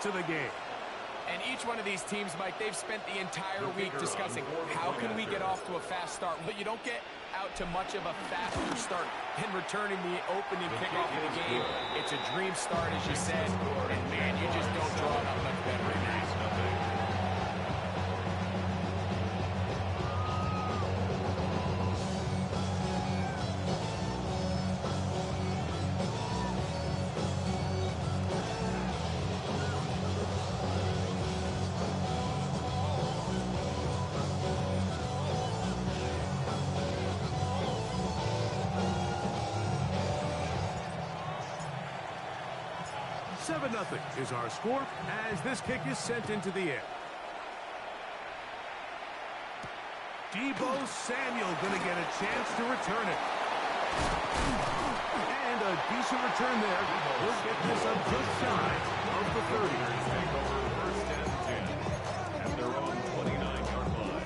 to the game. And each one of these teams, Mike, they've spent the entire week discussing how can we get off to a fast start. Well, you don't get out to much of a faster start than returning the opening kickoff of the game. It's a dream start, as you said, and man, you just don't draw it up much better than that. Nothing is our score as this kick is sent into the air. Deebo Samuel going to get a chance to return it. And a decent return there. We'll get this up just shy of the 30. Take over first and 10 at their own 29-yard line.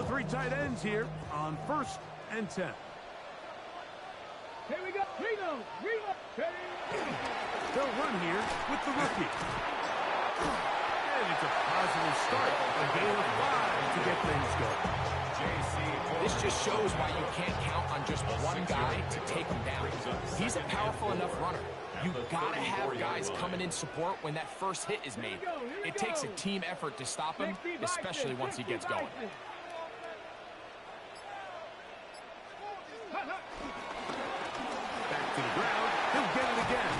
Three tight ends here on first and 10. Here we go. Reload. They'll run here with the rookie. And it's a positive start. A gain of 5 to get things going. This just shows why you can't count on just one guy to take him down. He's a powerful enough runner. You've got to have guys coming in support when that first hit is made. It takes a team effort to stop him, especially once he gets going. Back to the ground. He'll get it again.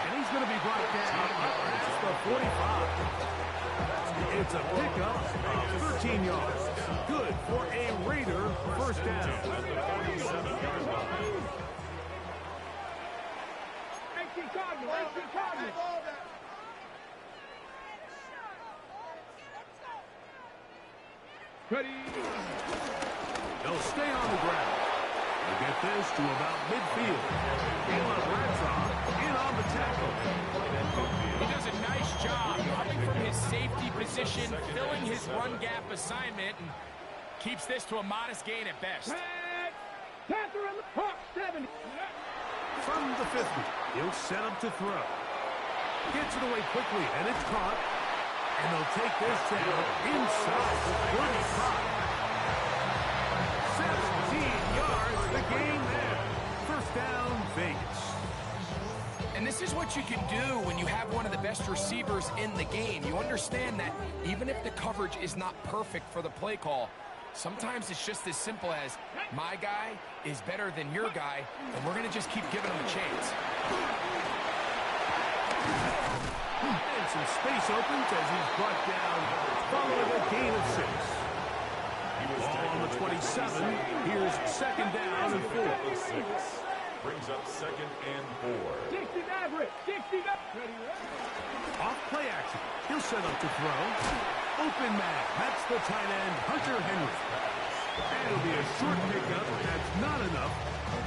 And he's going to be brought down up past the 45. It's a pickup of 13 yards. Good for a Raider first down. Ready. They'll stay on the ground. They get this to about midfield. Caleb Bradshaw in on the tackle. He does a nice job coming from his safety position, filling his run gap assignment, and keeps this to a modest gain at best. Panther in the park, 70. From the 50, he'll set up to throw. Gets it away quickly, and it's caught. And they'll take this down inside the 35. 17 yards, the gain there. First down, Vegas. And this is what you can do when you have one of the best receivers in the game. You understand that even if the coverage is not perfect for the play call, sometimes it's just as simple as, my guy is better than your guy, and we're going to just keep giving him a chance. And some space opens as he's brought down following a gain of 6. Ball on the 27. Here's second down and 4. Brings up second and 4. 60 average. 60 Off play action. He'll set up to throw. Open man. That's the tight end, Hunter Henry. And it'll be a short pickup. That's not enough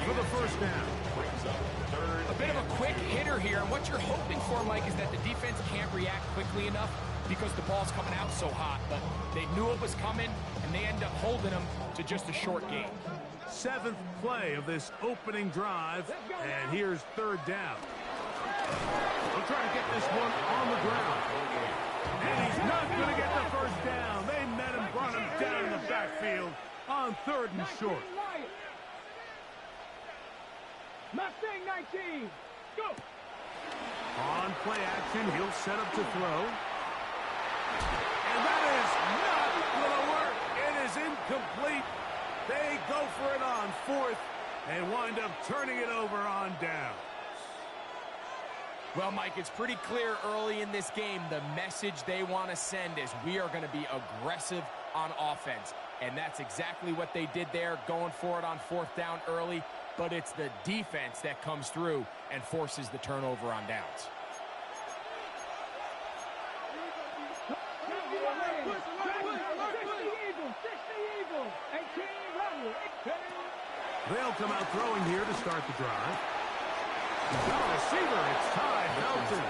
for the first down. Brings up third. A bit of a quick hitter here, and what you're hoping for, Mike, is that the defense can't react quickly enough because the ball's coming out so hot. But they knew it was coming, and they end up holding them to just a short gain. 7th play of this opening drive, and here's third down. They'll try to get this one on the ground. And he's not going to get the first down. They met him, brought him down in the backfield on 3rd and short. Mustang 19. Go. On play action, he'll set up to throw. And that is not going to work. It is incomplete. They go for it on 4th and wind up turning it over on down. Well, Mike, it's pretty clear early in this game the message they want to send is we are going to be aggressive on offense. And that's exactly what they did there, going for it on 4th down early. But it's the defense that comes through and forces the turnover on downs. They'll come out throwing here to start the drive. He's got a receiver. It's Ty Felton.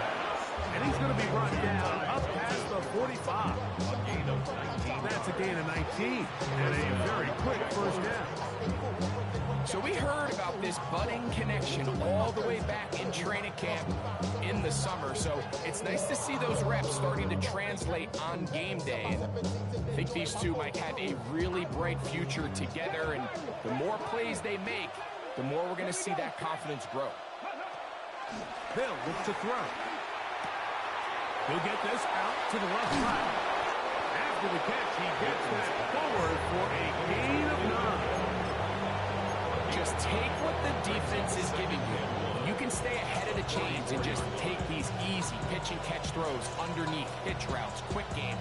And he's going to be brought down up past 25. A gain of 19. That's a gain of 19 and a very quick first down. So we heard about this budding connection all the way back in training camp in the summer. So it's nice to see those reps starting to translate on game day. And I think these two might have a really bright future together. And the more plays they make, the more we're going to see that confidence grow. They'll look to throw. He'll get this out to the left side. After the catch, he gets that forward for a gain of 9. Just take what the defense is giving you. You can stay ahead of the chains and just take these easy pitch and catch throws underneath, pitch routes, quick game.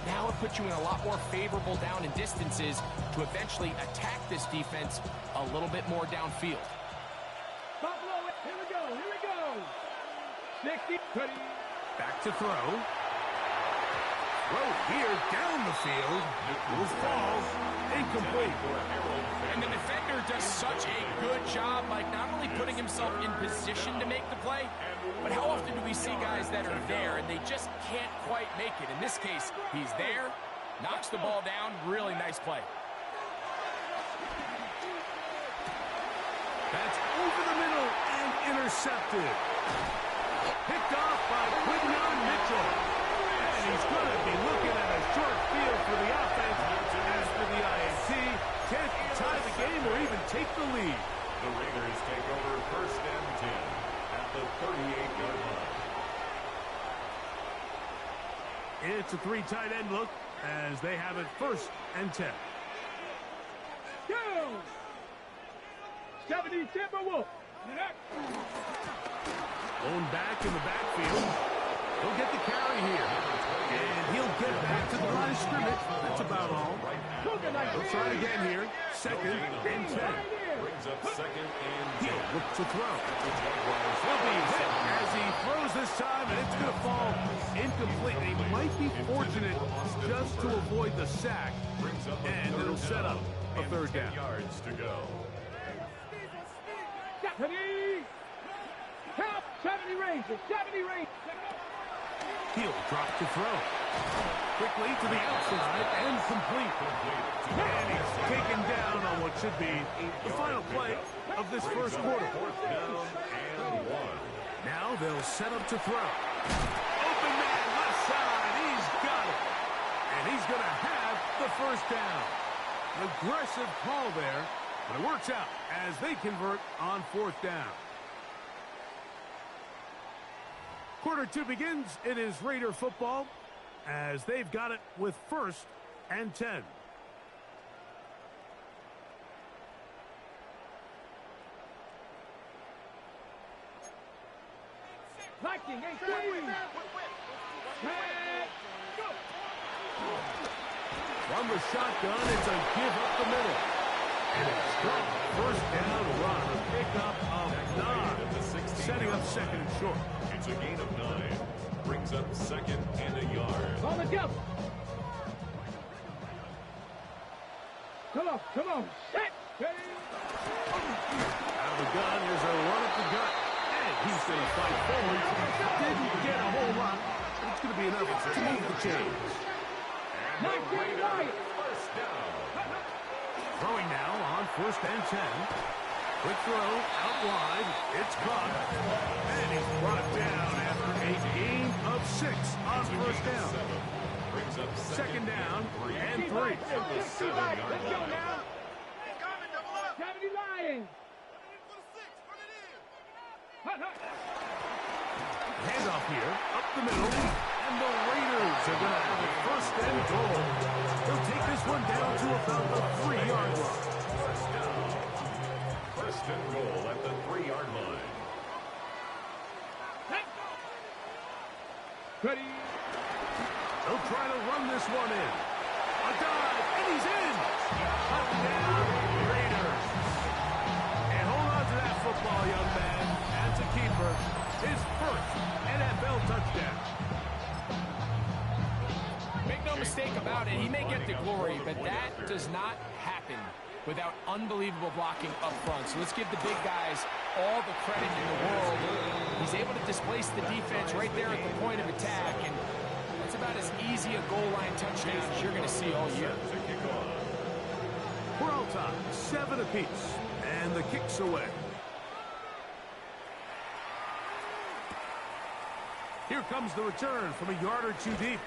Now it puts you in a lot more favorable down and distances to eventually attack this defense a little bit more downfield. Buffalo, here we go, here we go. 60, 30. Back to throw. Throw here down the field. Will fall. Incomplete. And the defender does such a good job, like not only putting himself in position to make the play, but how often do we see guys that are there and they just can't quite make it? In this case, he's there, knocks the ball down, really nice play. That's over the middle and intercepted. Picked off by Quinyon Mitchell. And he's going to be looking at a short field for the offense after the INT. Can't tie the game or even take the lead. The Raiders take over first and 10 at the 38-yard line. It's a 3 tight end look as they have it first and 10. Go! 70 Timberwolves. Going back in the backfield. He'll get the carry here. And he'll get back to the line of scrimmage. That's about all. He'll try it again here. Second and 10. Brings up second and 10. He'll look to throw. He'll be hit as he throws this time, and it's going to fall incomplete. He might be fortunate just to avoid the sack, and it'll set up a third down. Yards to go. 70. Count 70 Rangers, 70 Rangers. He'll drop to throw. Quickly to the outside and complete. And he's taken down on what should be the final play of this first quarter. Fourth down and 1. Now they'll set up to throw. Open man left side. He's got it. And he's going to have the first down. An aggressive call there, but it works out as they convert on fourth down. Quarter 2 begins. It is Raider football as they've got it with first and 10. Viking, hey, From the shotgun, it's a give up the middle. And it's strong. First down run. A pickup of 9. Setting up second and short. It's a gain of 9. Brings up second and a yard. on the jump. Come on, set. Out of the gun, there's a run up the gut. And he's going to fight forward. Didn't get a whole lot. But it's going to be enough to move the chains. And the Raiders first down. Throwing now on first and 10. Quick throw, out wide. It's caught. And he's brought down after a gain of 6 on first down. Brings up Second down and 3. Let's go now. 70 Lions. Handoff here, up the middle. And the Raiders are going to have it first and goal. They'll take this one down to about the 3-yard line. First and goal at the 3-yard line. Ready. They'll try to run this one in. A dive, and he's in. Touchdown, Raiders. And hold on to that football, young man. That's a keeper. His first NFL touchdown. Make no mistake about it, he may get the glory, but that does not happen without unbelievable blocking up front. So let's give the big guys all the credit in the world. He's able to displace the defense right there at the point of attack, and It's about as easy a goal line touchdown as you're going to see all year. We're all tied, 7 apiece, and the kick's away. Here comes the return from a yard or two deep.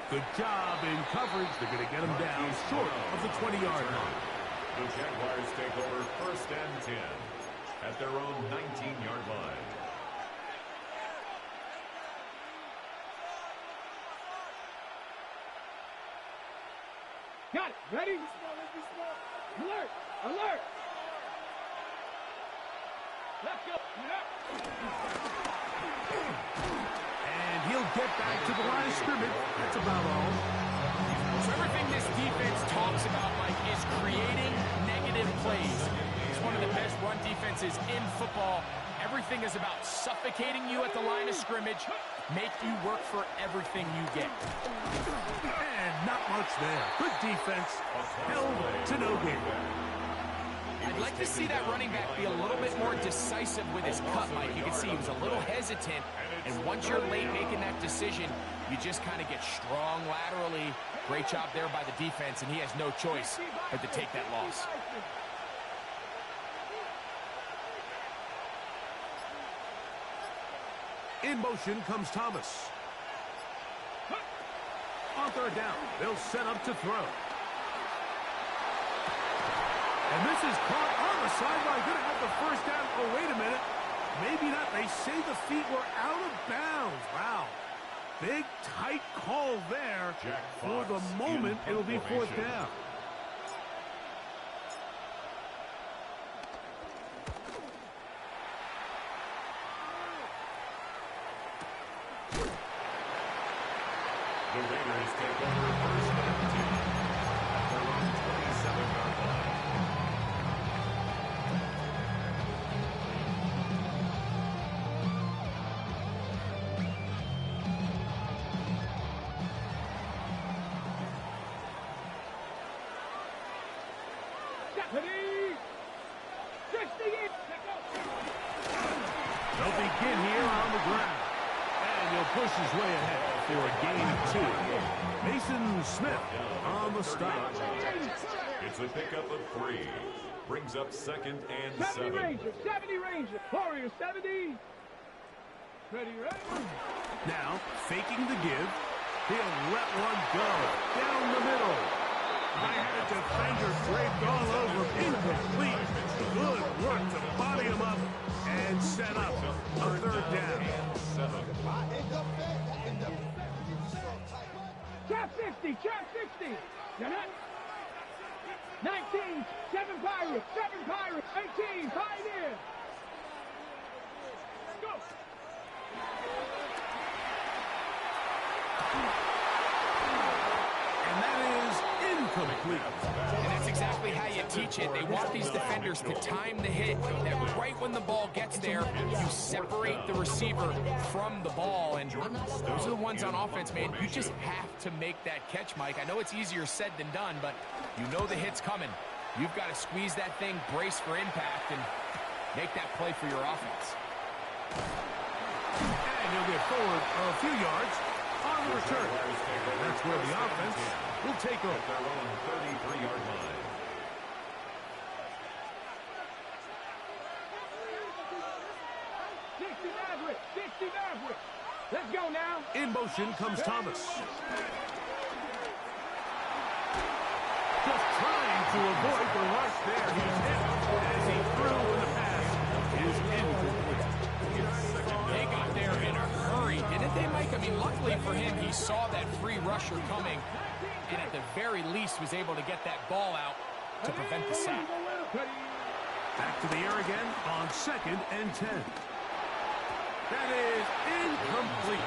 Good job in coverage. They're going to get him down short of the 20-yard line. The Jaguars take over 1st and 10 at their own 19-yard line. Got it. Ready? Alert! Alert! Let's go. And he'll get back to the line of scrimmage. That's about all. So everything this defense talks about, Mike, is creating negative plays. It's one of the best run defenses in football. Everything is about suffocating you at the line of scrimmage, make you work for everything you get. And not much there. Good defense. Held to no gain. I'd like to see that running back be a little bit more decisive with his cut, Mike. You can see he was a little hesitant, and once you're late making that decision, you just kind of get strong laterally. Great job there by the defense, and he has no choice but to take that loss. In motion comes Thomas. On 3rd down, they'll set up to throw. And this is caught on the sideline. Going to have the 1st down. Oh, wait a minute. Maybe not. They say the feet were out of bounds. Wow. Big, tight call there. For the moment, it'll be 4th down. The Raiders take over 1st and 10 at their own 27-yard line. Ready? 68. They'll begin here on the ground. And he'll push his way ahead for a gain of 2. Mason Smith on the stop. It's a pickup of 3. Brings up 2nd and 70 7. Ranger. 70 Ranger. Warrior 70. Ready, ready. Now, faking the give. He'll let one go. Down the middle. I had a defender draped all over. Incomplete. Good work to body him up and set up a 3rd down. Trap 50. Trap 50. You're not. 19. 7 Pirates. 7 Pirates. 18. Pioneer. Go. And that is incomplete. And that's exactly how you teach it. They want these defenders to time the hit, that right when the ball gets there, you separate the receiver from the ball. And those are the ones on offense, man. You just have to make that catch, Mike. I know it's easier said than done, but you know the hit's coming. You've got to squeeze that thing, brace for impact, and make that play for your offense. And he'll get forward a few yards on the return. And that's where the offense will take over. Their own 33-yard line. Let's go now. In motion comes Thomas. Just trying to avoid the rush there. He's hit as he threw in the pass is incomplete. They got there in a hurry, didn't they, Mike? I mean, luckily for him, he saw that free rusher coming, and at the very least was able to get that ball out to prevent the sack. Back to the air again on 2nd and 10. That is incomplete.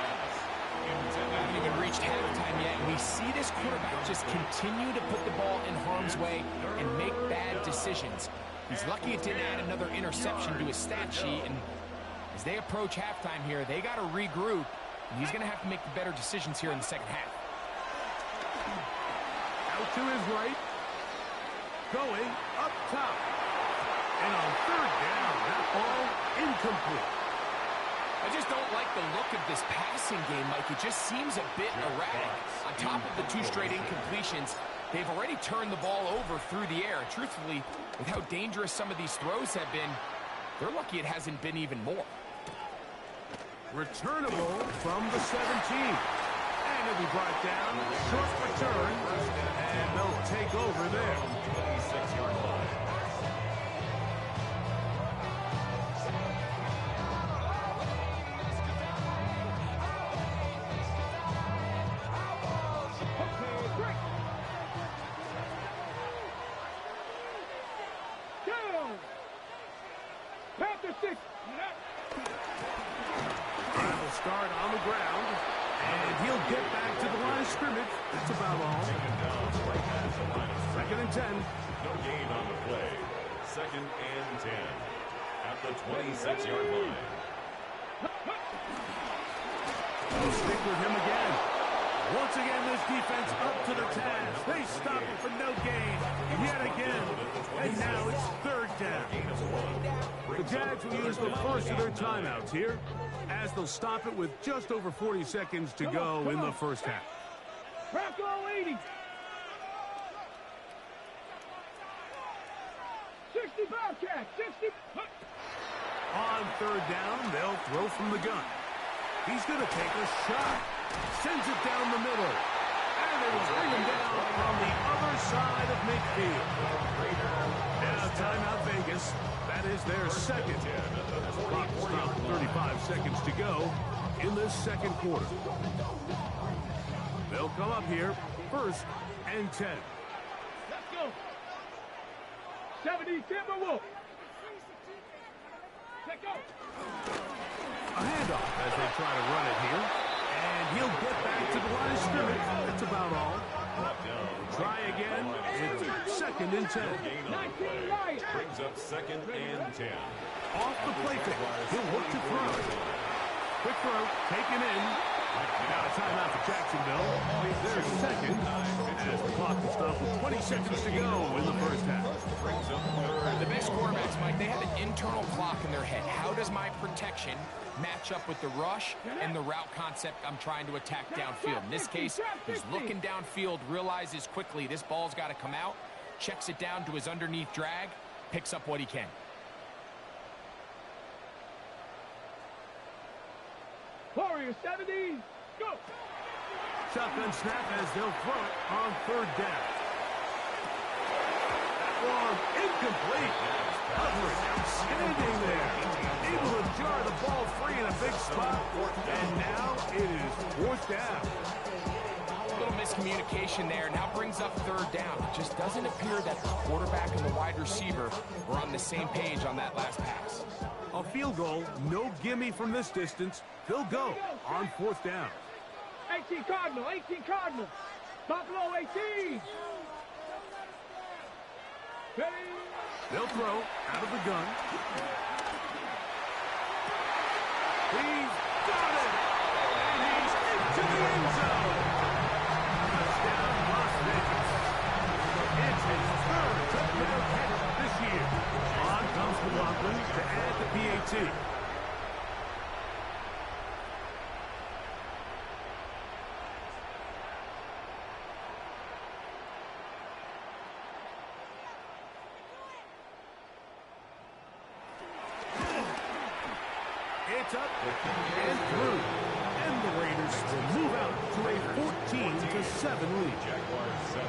We haven't even reached halftime yet, and we see this quarterback just continue to put the ball in harm's way and make bad decisions. He's lucky it didn't add another interception to his stat sheet, and as they approach halftime here, they got to regroup, and he's going to have to make the better decisions here in the second half. Out to his right. Going up top. And on 3rd down, that ball incomplete. I just don't like the look of this passing game, Mike. It just seems a bit erratic. On top of the 2 straight incompletions, they've already turned the ball over through the air. Truthfully, with how dangerous some of these throws have been, they're lucky it hasn't been even more. Returnable from the 17. And it'll be brought down. Short return. And they'll take over there. 26-yard line. Start on the ground, and he'll get back to the line of scrimmage. That's about all. Second and 10. No gain on the play. Second and 10 at the 26-yard line. They'll stick with him again. Once again, this defense up to the task. They stop it for no gain yet again. And now it's third down. The Jags will use the first of their timeouts here, as they'll stop it with just over 40 seconds to go in the first half. Bronco 80. 60 Bobcat. 60. On third down, they'll throw from the gun. He's going to take a shot. Sends it down the middle. And they will bring him down on the other side of midfield. Now, timeout Vegas. That is their second. As the clock will stop 35 seconds to go in this second quarter. They'll come up here first and 10. Let's go. 70 Timberwolf. Let's go. A handoff as they try to run it here. And he'll get back to the line of scrimmage. That's about all. Try again. It's second and 10. Brings up second and 10. Off the play fake. He'll look to throw. Quick throw. Taken in. Now a timeout for Jacksonville. Their second. As the clock will stop with 20 seconds to go in the first half. The best quarterbacks, Mike, they have an internal clock in their head. How does my protection match up with the rush and the route concept I'm trying to attack downfield? In this case, he's looking downfield, realizes quickly this ball's got to come out, checks it down to his underneath drag, picks up what he can. Warriors 70. Go. Shotgun snap as they'll throw it on third down. That one incomplete. Hovering, outstanding there. Able to jar the ball free in a big spot. And now it is fourth down. A little miscommunication there. Now brings up third down. It just doesn't appear that the quarterback and the wide receiver were on the same page on that last pass. A field goal, no gimme from this distance. They'll go on fourth down. 18 Cardinal. 18 Cardinal. Buffalo 18. Ready. They'll throw out of the gun. He's got it. And he's into the end zone. Touchdown, Las Vegas. It's his third touchdown catch this year. On comes McLaughlin to add the PAT. It's up and through. And the Raiders will move out to a 14-7 lead. Jaguars 7.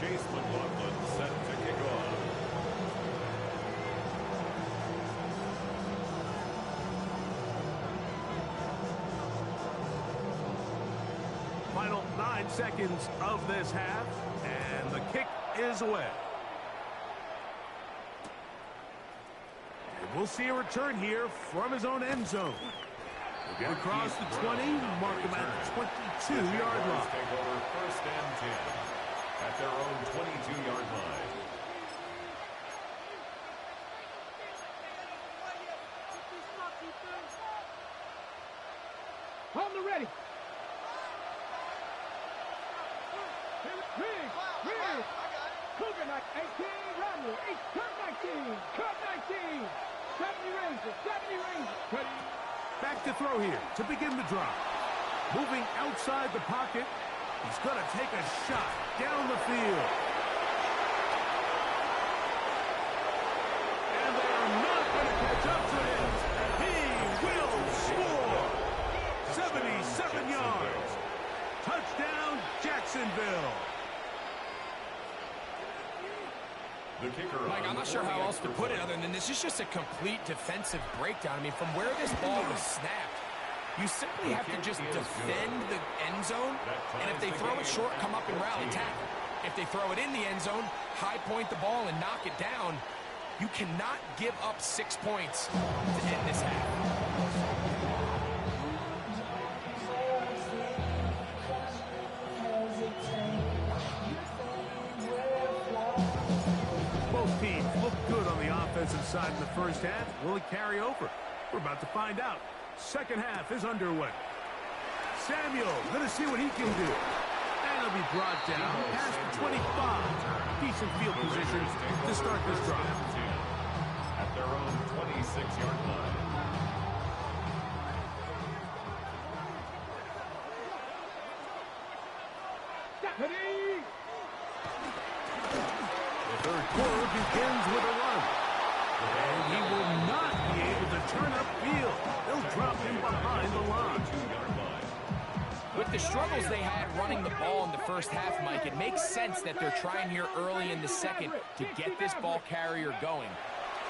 Chase McLaughlin set to kick off. Final 9 seconds of this half, and the kick is away. And we'll see a return here from his own end zone. He'll get across the 20, mark him at the 22-yard line. Take over first and 10 at their own 22-yard line. On the ready. Rig. Cougar 18, Ramble, 8, cut 19, cut 19. 70 Rangers, 70 Rangers. Ready. Back to throw here to begin the drive. Moving outside the pocket. He's going to take a shot down the field. And they are not going to catch up to him. He will score. 77 yards. Touchdown, Jacksonville. The kicker. Mike, I'm not sure how else to put it other than this is just a complete defensive breakdown. I mean, from where this ball was snapped, you simply have to just defend the end zone, and if they throw it short, come up and rally tackle. If they throw it in the end zone, high point the ball and knock it down. You cannot give up 6 points to end this half. Both teams look good on the offensive side in the first half. Will it carry over? We're about to find out. Second half is underway. Samuel going to see what he can do. And he'll be brought down past the 25. Decent field position to start this drive. At their own 26-yard line. The third quarter begins with a run. And he will not be able to turn upfield. They'll drop him behind the line. With the struggles they had running the ball in the first half, Mike, it makes sense that they're trying here early in the second to get this ball carrier going.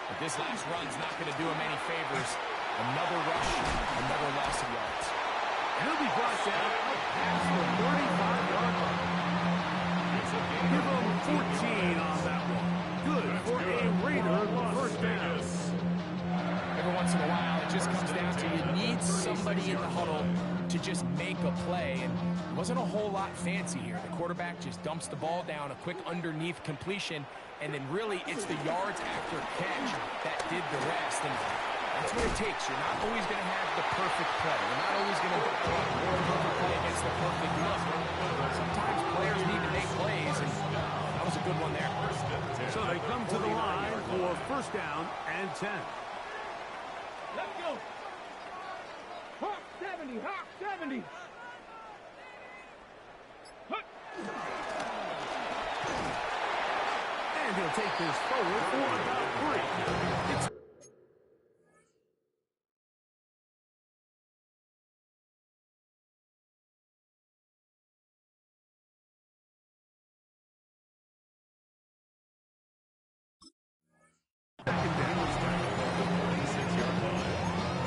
But this last run's not going to do him any favors. Another rush, another loss of yards. And he'll be brought down past the 35-yard line. Give him 14 on that one. Good for a Raider first down. Every once in a while, it just comes down to you need somebody in the huddle to just make a play, and it wasn't a whole lot fancy here. The quarterback just dumps the ball down, a quick underneath completion, and then really it's the yards after catch that did the rest, and that's what it takes. You're not always going to have the perfect play. You're not always going to have the perfect play against the perfect look. Sometimes players need to make plays, and that was a good one there. So they come to the line for first down and 10. Let's go. Hawk 70, Hawk 70. Hut. And he'll take this forward for about 3. It's second down. The 26-yard line.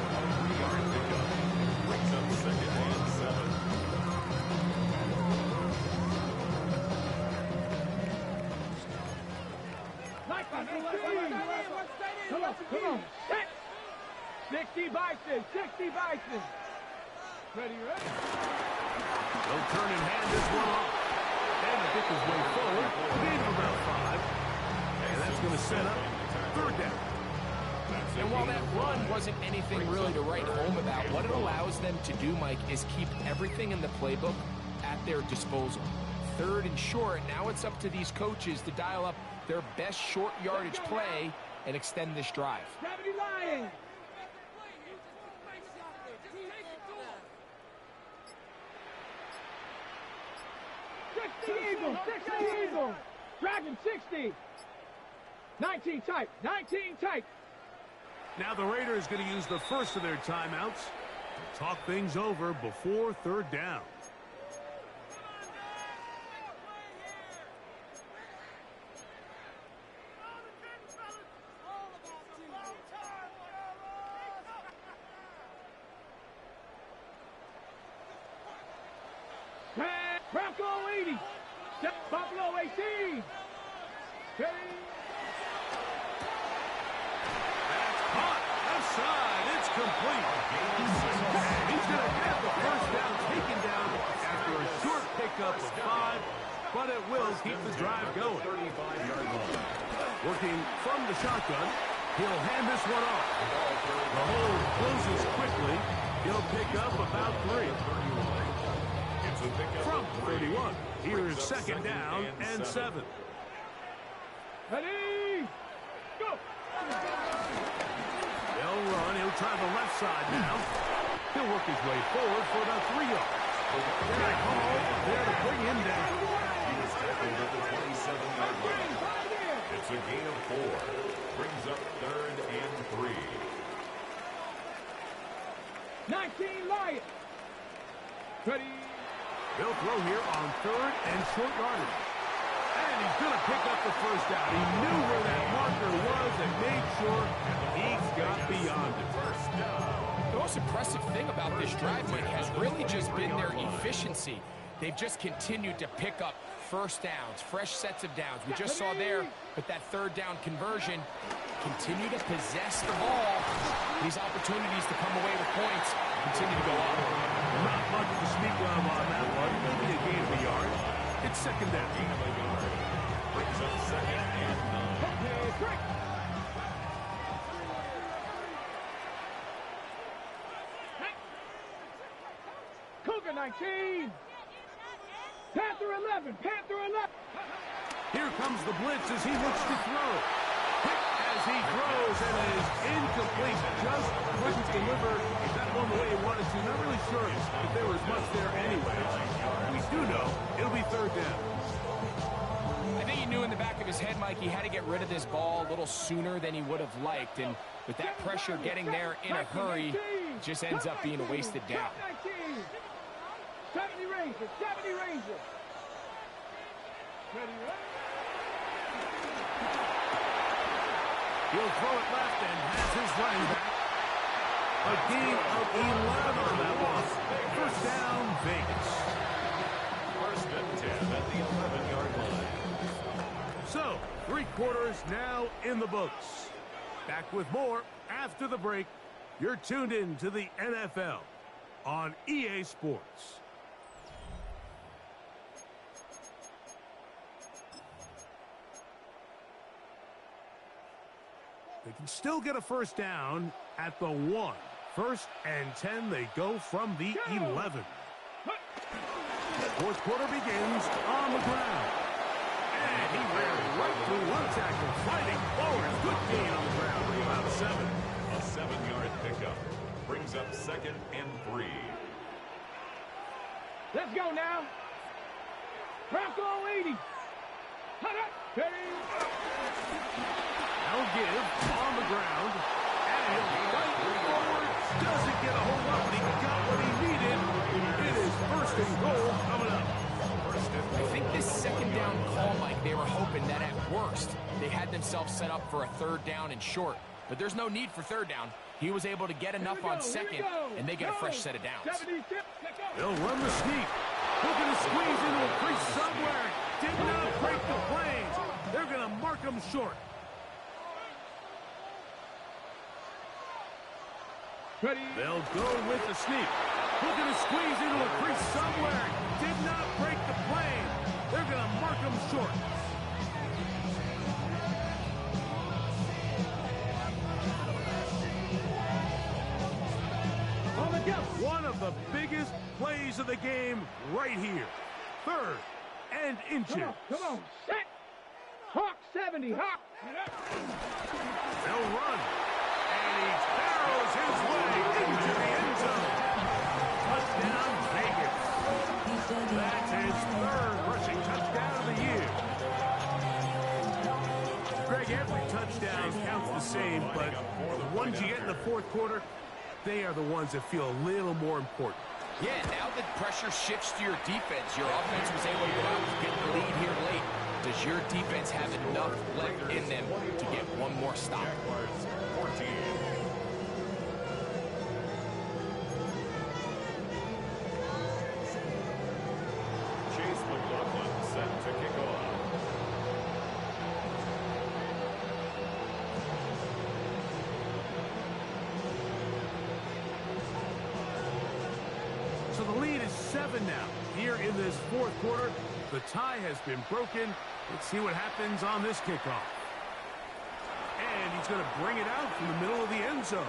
A 3-yard pickup. Brings up second and 7. Come on. 60 Bison, 60 Bison. Ready? They'll turn and hand this one off. And the pick his way forward to gain about 5. And that's going to set up third down. And while that run wasn't anything really to write home about, what it allows them to do, Mike, is keep everything in the playbook at their disposal. Third and short, now it's up to these coaches to dial up their best short yardage play and extend this drive. 70 Lions. Eagles, 60 Eagles. Dragon 60. 19 tight, 19 tight. Now the Raiders going to use the first of their timeouts to talk things over before third down. Bronco 80. Buffalo 18. Outside, it's complete. He's going to have the first down taken down after a short pickup of 5, but it will keep the drive going. 35-yard line. Working from the shotgun, he'll hand this one off. The hole closes quickly. He'll they'll pick up about 3. From 31, here's second down and 7. Ready, go! They'll run. He'll try the left side now. He'll work his way forward for about 3 yards. They're going to call there to bring him down. He was tackled at the 27-yard line. It's a gain of 4. Brings up 3rd and 3. 19 Lions. Ready. They'll throw here on 3rd and short yardage. And he's going to pick up the first down. He knew where that marker was and made sure he got beyond it. First down. The most impressive thing about this drive, Mike, has really just been their efficiency. They've just continued to pick up first downs, fresh sets of downs. We just saw there with that 3rd down conversion, continue to possess the ball. These opportunities to come away with points continue to go up. Not much to speak of on that one. Maybe a gain of a yard. It's second down. Gain of a yard. Brings up 2nd and 9. Cougar 19. Panther 11. Panther 11. Here comes the blitz as he looks to throw. Quick as he throws, and it is incomplete. Just couldn't deliver that one the way he wanted to. Not really sure if there was much there anyway. We do know it'll be 3rd down. I think he knew in the back of his head, Mike, he had to get rid of this ball a little sooner than he would have liked. And with that pressure getting there in a hurry, it just ends up being a wasted down. 70 Rangers. 70 Rangers. Ready, He'll throw it left and has his running back. A gain of 11 on that one. First down, Vegas. 1st and 10 at the 11-yard line. So, 3 quarters now in the books. Back with more after the break. You're tuned in to the NFL on EA Sports. They can still get a first down at the 1. 1st and 10, they go from the 11. 4th quarter begins on the ground. And he ran right through one tackle, fighting forward. Good gain on the ground for about 7. A 7-yard pickup. Brings up 2nd and 3. Let's go now. Bronco 80. Hut up. They'll give on the ground. And he'll fight forward. Doesn't get a whole lot, but he got what he needed. It is 1st and goal coming up. I think this 2nd down call, Mike, they were hoping that at worst they had themselves set up for a 3rd down and short. But there's no need for 3rd down. He was able to get enough on 2nd, and they get a fresh set of downs. They'll run the sneak. Looking to squeeze into a crease somewhere. Did not break the planes. They're going to mark him short. They'll go with the sneak. Looking to squeeze into a crease somewhere. Did not break the plane. They're going to mark him short. One of the biggest plays of the game right here. 3rd and inches. Come on. Set. Hawk 70. Hawk. They'll run. And he barrels his way into the end zone. Touchdown, Vegas. That's his 3rd rushing touchdown of the year. Greg, every touchdown counts the same, but the ones you get in the 4th quarter, they are the ones that feel a little more important. Yeah, now that pressure shifts to your defense, your offense was able to go out and get the lead here late. Does your defense have enough left in them to get one more stop? Jaguars 14. Chase McLaughlin set to kick off. So the lead is 7 now. Here in this 4th quarter, the tie has been broken. Let's see what happens on this kickoff. And he's going to bring it out from the middle of the end zone.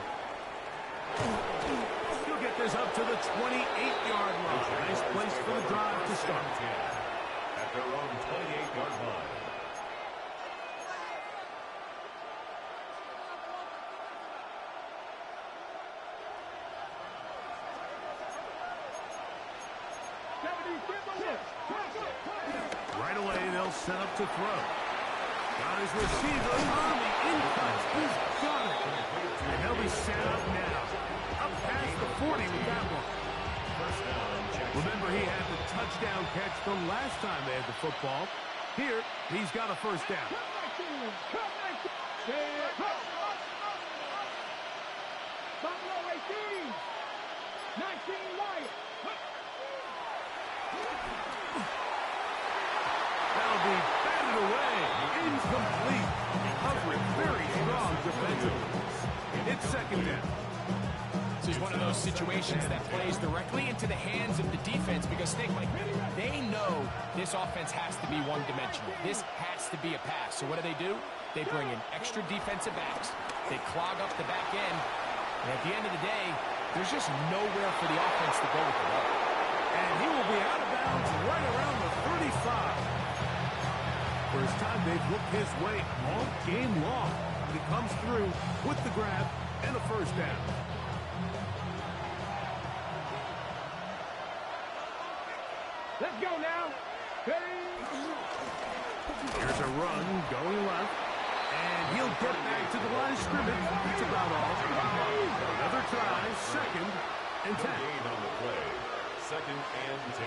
He'll They'll get this up to the 28-yard line. Nice place for the drive to start. At their own 28-yard line. Right away, they'll set up to throw. Got his receiver on the in-cut. He's got it. And he'll be set up now. Up past the 40 with that one. Remember, he had the touchdown catch the last time they had the football. Here, he's got a first down. Buffalo 18. 19 Lions. That'll be batted away. Incomplete. Coverage very strong defensively. It's second down. This is one of those situations that plays directly into the hands of the defense because they know this offense has to be one-dimensional. This has to be a pass. So what do? They bring in extra defensive backs. They clog up the back end. And at the end of the day, there's just nowhere for the offense to go with the ball. And he will be out of bounds right around the 35. First time they've looked his way all game long. He comes through with the grab and a first down. Let's go now. Here's a run going left. And he'll get back to the line of scrimmage. That's about all. Another try, second and 10. Gain on the play. Second and 10.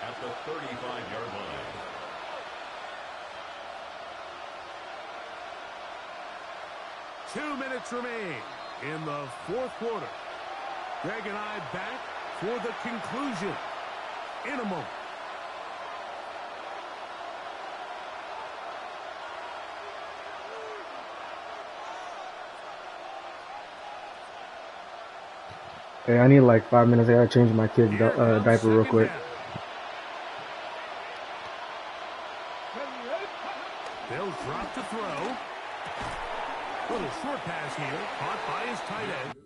At the 35-yard line. Two minutes remain in the fourth quarter. Greg and I back for the conclusion in a moment. Hey, I need like 5 minutes. I gotta change my kid's diaper real quick. They'll drop to throw. Little short pass here, caught by his tight end.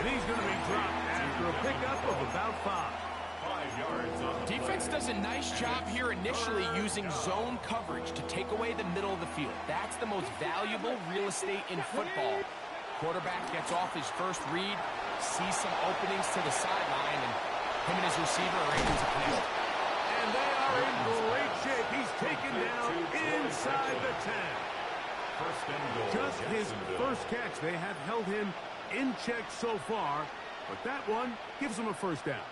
And he's going to be dropped after a pickup of about 5 yards. Defense does a nice job here initially using zone coverage to take away the middle of the field. That's the most valuable real estate in football. Quarterback gets off his first read, sees some openings to the sideline, and him and his receiver are able to connect. And they are in great shape. He's taken down inside the 10. First and goal. Just his first catch. They have held him in check so far, but that one gives him a first down.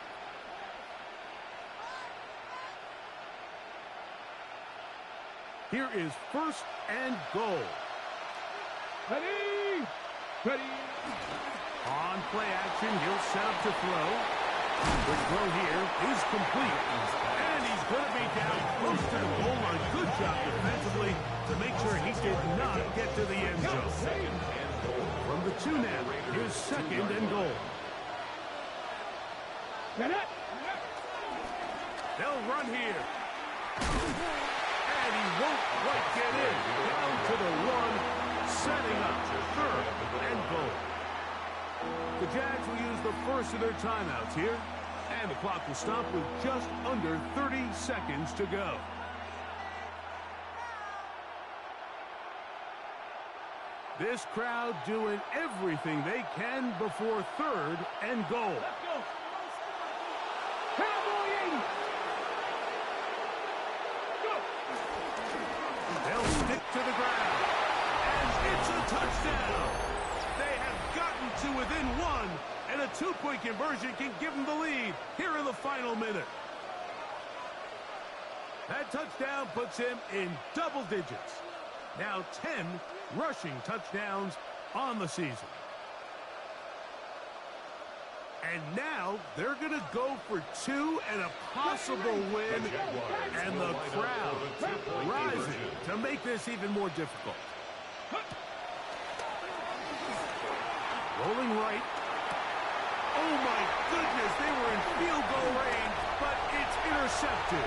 Here is first and goal. Ready? Ready? On play action, he'll set up to throw. The throw here is complete. And he's going to be down close to the goal line. Good job defensively to make sure he did not get to the end zone. From the 2 now, here's second and goal. They'll run here. And he won't quite get in. Down to the 1, setting up third and goal. The Jags will use the first of their timeouts here And the clock will stop with just under 30 seconds to go. This crowd doing everything they can before 3rd and goal. Let's go. Cowboy 80. Go. They'll stick to the ground. And it's a touchdown. They have gotten to within 1, and a 2-point conversion can give them the lead here in the final minute. That touchdown puts him in double digits. Now 10 rushing touchdowns on the season. And now they're going to go for 2 and a possible win. And the crowd rising to make this even more difficult. Rolling right. Oh my goodness, they were in field goal range, but it's intercepted.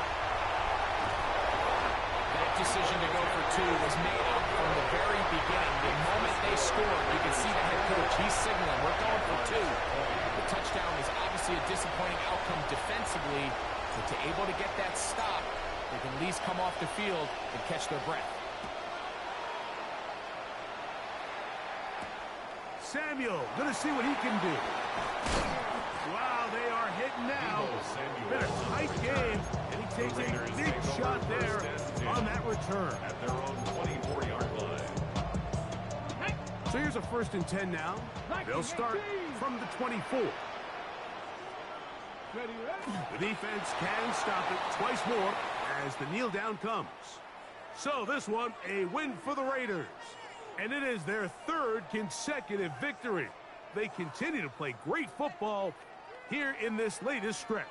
That decision to go for 2 was made up from the very beginning. The moment they scored, you can see the head coach, he's signaling, we're going for 2. The touchdown was obviously a disappointing outcome defensively, but to able to get that stop, they can at least come off the field and catch their breath. Samuel, gonna see what he can do. Wow, they are hitting now. Been a tight game, and he takes a big shot there on that return. At their own 24-yard line. So here's a 1st and 10 now. They'll start from the 24. Ready, ready. The defense can stop it twice more as the kneel down comes. So this one, a win for the Raiders. And it is their 3rd consecutive victory. They continue to play great football here in this latest stretch.